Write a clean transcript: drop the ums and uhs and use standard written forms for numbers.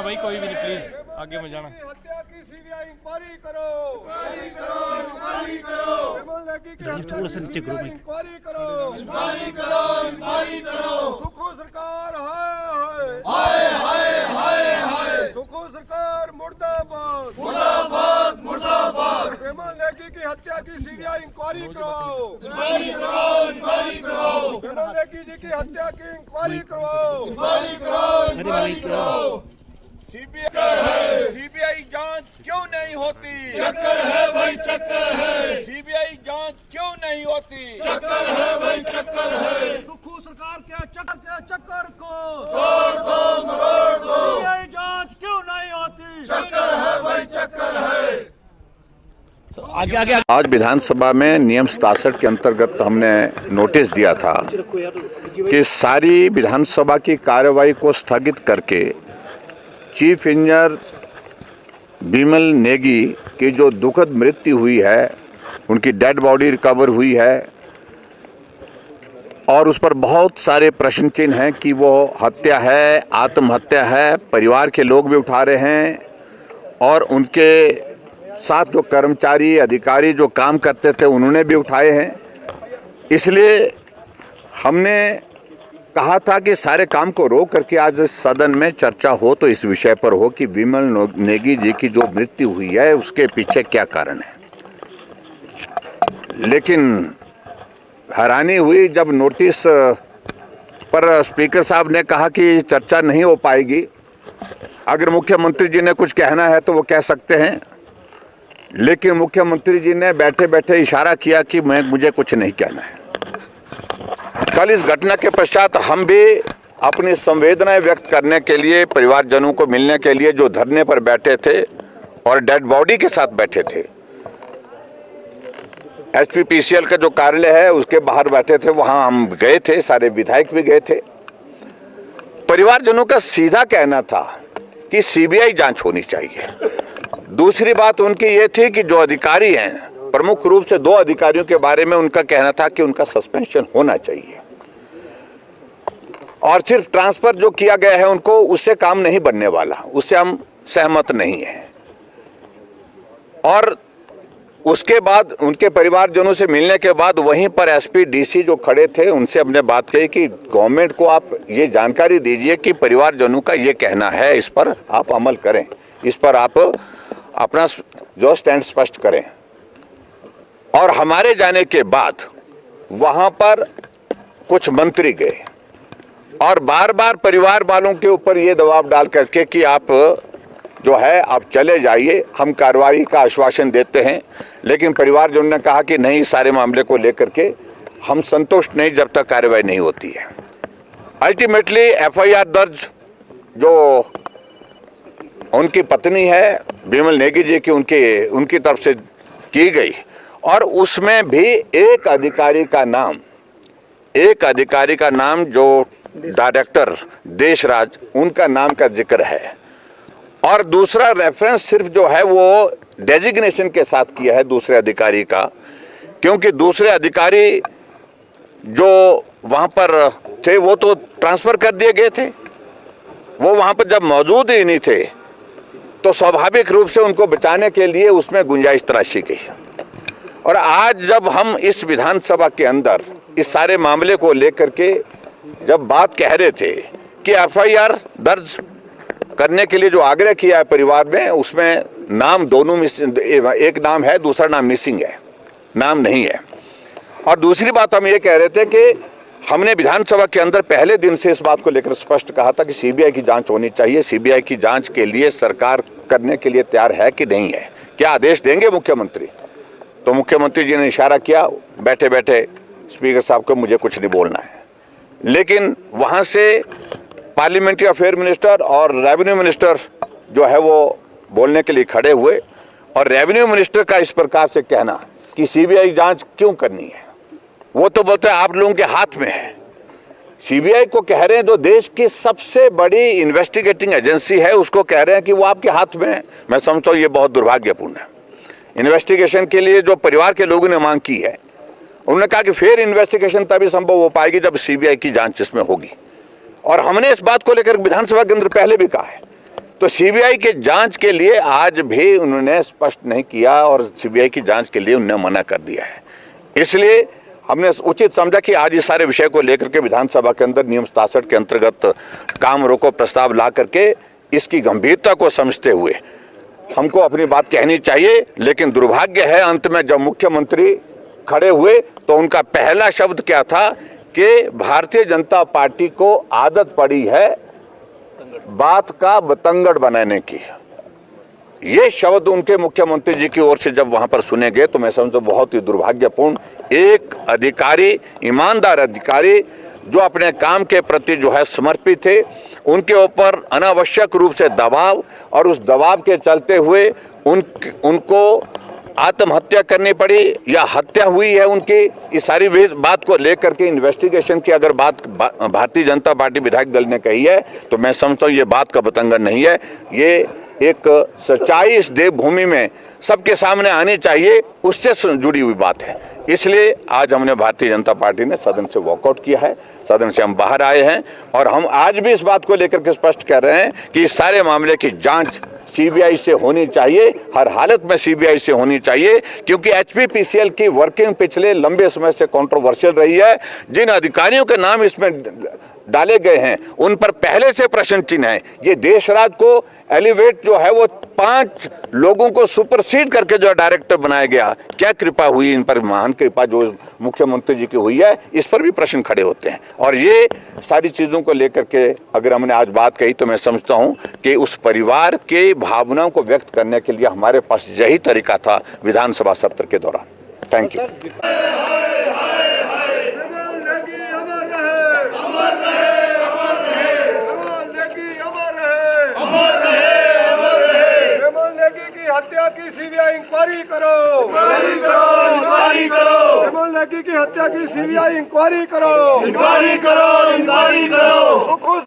जाना भाई, कोई भी नहीं, प्लीज आगे में जाना। हत्या की सीबीआई इंक्वायरी करो, इंक्वायरी करो, इंक्वायरी करो। विमल नेगी की हत्या की सीबीआई इंक्वायरी करो, इंक्वायरी करो, इंक्वायरी करो। सुखो सरकार हाय हाय हाय हाय। सुखो सरकार मुर्दाबाद, मुर्दाबाद, मुर्दाबाद। विमल नेगी की हत्या की सीबीआई इंक्वायरी कराओ, इंक्वायरी करो, इंक्वायरी करो। विमल नेगी जी की हत्या की इंक्वायरी कराओ, इंक्वायरी करो, इंक्वायरी करो। सीबीआई जांच क्यों नहीं होती? चक्कर है भाई, चक्कर है। सीबीआई जांच क्यों नहीं होती? चक्कर है भाई, चक्कर है। सुखू सरकार के चक्कर को तोड़ दो, मरोड़ दो। सीबीआई जांच क्यों नहीं होती? चक्कर है भाई, चक्कर है। आगे आगे आज विधानसभा में नियम 67 के अंतर्गत हमने नोटिस दिया था कि सारी विधानसभा की कार्यवाही को स्थगित करके चीफ इंजीनियर बिमल नेगी की जो दुखद मृत्यु हुई है, उनकी डेड बॉडी रिकवर हुई है और उस पर बहुत सारे प्रश्न चिन्ह हैं कि वो हत्या है, आत्महत्या है। परिवार के लोग भी उठा रहे हैं और उनके साथ जो कर्मचारी अधिकारी जो काम करते थे उन्होंने भी उठाए हैं। इसलिए हमने कहा था कि सारे काम को रोक करके आज सदन में चर्चा हो तो इस विषय पर हो कि विमल नेगी जी की जो मृत्यु हुई है उसके पीछे क्या कारण है। लेकिन हैरानी हुई जब नोटिस पर स्पीकर साहब ने कहा कि चर्चा नहीं हो पाएगी। अगर मुख्यमंत्री जी ने कुछ कहना है तो वो कह सकते हैं, लेकिन मुख्यमंत्री जी ने बैठे बैठे इशारा किया कि मुझे कुछ नहीं कहना है। कल इस घटना के पश्चात हम भी अपनी संवेदनाएं व्यक्त करने के लिए, परिवारजनों को मिलने के लिए जो धरने पर बैठे थे और डेड बॉडी के साथ बैठे थे, एचपीपीसीएल का जो कार्यालय है उसके बाहर बैठे थे, वहां हम गए थे, सारे विधायक भी गए थे। परिवारजनों का सीधा कहना था कि सीबीआई जांच होनी चाहिए। दूसरी बात उनकी ये थी कि जो अधिकारी हैं, प्रमुख रूप से 2 अधिकारियों के बारे में उनका कहना था कि उनका सस्पेंशन होना चाहिए और सिर्फ ट्रांसफर जो किया गया है उनको, उससे काम नहीं बनने वाला, उससे हम सहमत नहीं हैं। और उसके बाद उनके परिवारजनों से मिलने के बाद वहीं पर एसपी डीसी जो खड़े थे उनसे हमने बात कही कि गवर्नमेंट को आप ये जानकारी दीजिए कि परिवारजनों का ये कहना है, इस पर आप अमल करें, इस पर आप अपना जो स्टैंड स्पष्ट करें। और हमारे जाने के बाद वहां पर कुछ मंत्री गए और बार बार परिवार वालों के ऊपर ये दबाव डाल करके कि आप जो है आप चले जाइए, हम कार्रवाई का आश्वासन देते हैं। लेकिन परिवारजनों ने कहा कि नहीं, सारे मामले को लेकर के हम संतुष्ट नहीं जब तक कार्रवाई नहीं होती है। अल्टीमेटली एफआईआर दर्ज जो उनकी पत्नी है बिमल नेगी जी की, उनकी तरफ से की गई और उसमें भी एक अधिकारी का नाम जो डायरेक्टर देशराज, उनका नाम का जिक्र है। और दूसरा रेफरेंस सिर्फ जो है वो डेजिग्नेशन के साथ किया है दूसरे अधिकारी का, क्योंकि दूसरे अधिकारी जो वहां पर थे वो तो ट्रांसफर कर दिए गए थे, वो वहां पर जब मौजूद ही नहीं थे तो स्वाभाविक रूप से उनको बचाने के लिए उसमें गुंजाइश तराशी गई। और आज जब हम इस विधानसभा के अंदर इस सारे मामले को लेकर के जब बात कह रहे थे कि एफआईआर दर्ज करने के लिए जो आग्रह किया है परिवार में, उसमें नाम दोनों में एक नाम है, दूसरा नाम मिसिंग है, नाम नहीं है। और दूसरी बात हम ये कह रहे थे कि हमने विधानसभा के अंदर पहले दिन से इस बात को लेकर स्पष्ट कहा था कि सीबीआई की जांच होनी चाहिए। सीबीआई की जांच के लिए सरकार करने के लिए तैयार है कि नहीं है, क्या आदेश देंगे मुख्यमंत्री? तो मुख्यमंत्री जी ने इशारा किया बैठे बैठे स्पीकर साहब को, मुझे कुछ नहीं बोलना है। लेकिन वहां से पार्लियामेंट्री अफेयर मिनिस्टर और रेवेन्यू मिनिस्टर जो है वो बोलने के लिए खड़े हुए और रेवेन्यू मिनिस्टर का इस प्रकार से कहना कि सीबीआई जांच क्यों करनी है, वो तो बोलते हैं आप लोगों के हाथ में है। सीबीआई को कह रहे हैं जो देश की सबसे बड़ी इन्वेस्टिगेटिंग एजेंसी है उसको कह रहे हैं कि वो आपके हाथ में है। मैं समझता हूँ ये बहुत दुर्भाग्यपूर्ण है। इन्वेस्टिगेशन के लिए जो परिवार के लोगों ने मांग की है, उन्होंने कहा कि फिर इन्वेस्टिगेशन तभी संभव हो पाएगी जब सीबीआई की जांच इसमें होगी। और हमने इस बात को लेकर विधानसभा के अंदर पहले भी कहा है तो सीबीआई के जांच के लिए आज भी उन्होंने स्पष्ट नहीं किया और सीबीआई की जांच के लिए उन्होंने मना कर दिया है। इसलिए हमने उचित समझा कि आज इस सारे विषय को लेकर के विधानसभा के अंदर नियम 67 के अंतर्गत काम रोको प्रस्ताव ला करके इसकी गंभीरता को समझते हुए हमको अपनी बात कहनी चाहिए। लेकिन दुर्भाग्य है, अंत में जब मुख्यमंत्री खड़े हुए तो उनका पहला शब्द क्या था कि भारतीय जनता पार्टी को आदत पड़ी है बात का बतंगड़ बनाने की। ये शब्द उनके मुख्यमंत्री जी की ओर से जब वहां पर सुने गए तो मैं समझता हूं बहुत ही दुर्भाग्यपूर्ण। एक अधिकारी, ईमानदार अधिकारी जो अपने काम के प्रति जो है समर्पित थे, उनके ऊपर अनावश्यक रूप से दबाव और उस दबाव के चलते हुए उनको आत्महत्या करनी पड़ी या हत्या हुई है उनकी। इस सारी बात को लेकर के इन्वेस्टिगेशन की अगर बात भारतीय जनता पार्टी विधायक दल ने कही है तो मैं समझता हूँ ये बात का बतंगड़ नहीं है। ये एक सच्चाई इस देवभूमि में सबके सामने आनी चाहिए, उससे जुड़ी हुई बात है। इसलिए आज हमने भारतीय जनता पार्टी ने सदन से वॉकआउट किया है, सदन से हम बाहर आए हैं और हम आज भी इस बात को लेकर के स्पष्ट कर रहे हैं कि इस सारे मामले की जांच सीबीआई से होनी चाहिए, हर हालत में सीबीआई से होनी चाहिए, क्योंकि एचपीपीसीएल की वर्किंग पिछले लंबे समय से कंट्रोवर्शियल रही है। जिन अधिकारियों के नाम इसमें डाले गए हैं उन पर पहले से प्रश्न चिन्ह है। ये देशराज को एलिवेट जो है वो 5 लोगों को सुपरसीड करके जो डायरेक्टर बनाया गया, क्या कृपा हुई इन पर, महान कृपा जो मुख्यमंत्री जी की हुई है, इस पर भी प्रश्न खड़े होते हैं। और ये सारी चीज़ों को लेकर के अगर हमने आज बात कही तो मैं समझता हूँ कि उस परिवार के भावनाओं को व्यक्त करने के लिए हमारे पास यही तरीका था विधानसभा सत्र के दौरान। Thank you. हत्या की सीबीआई इंक्वायरी करो, इंक्वायरी करो। विमल नेगी की हत्या की सीबीआई इंक्वायरी करो, इंक्वायरी करो।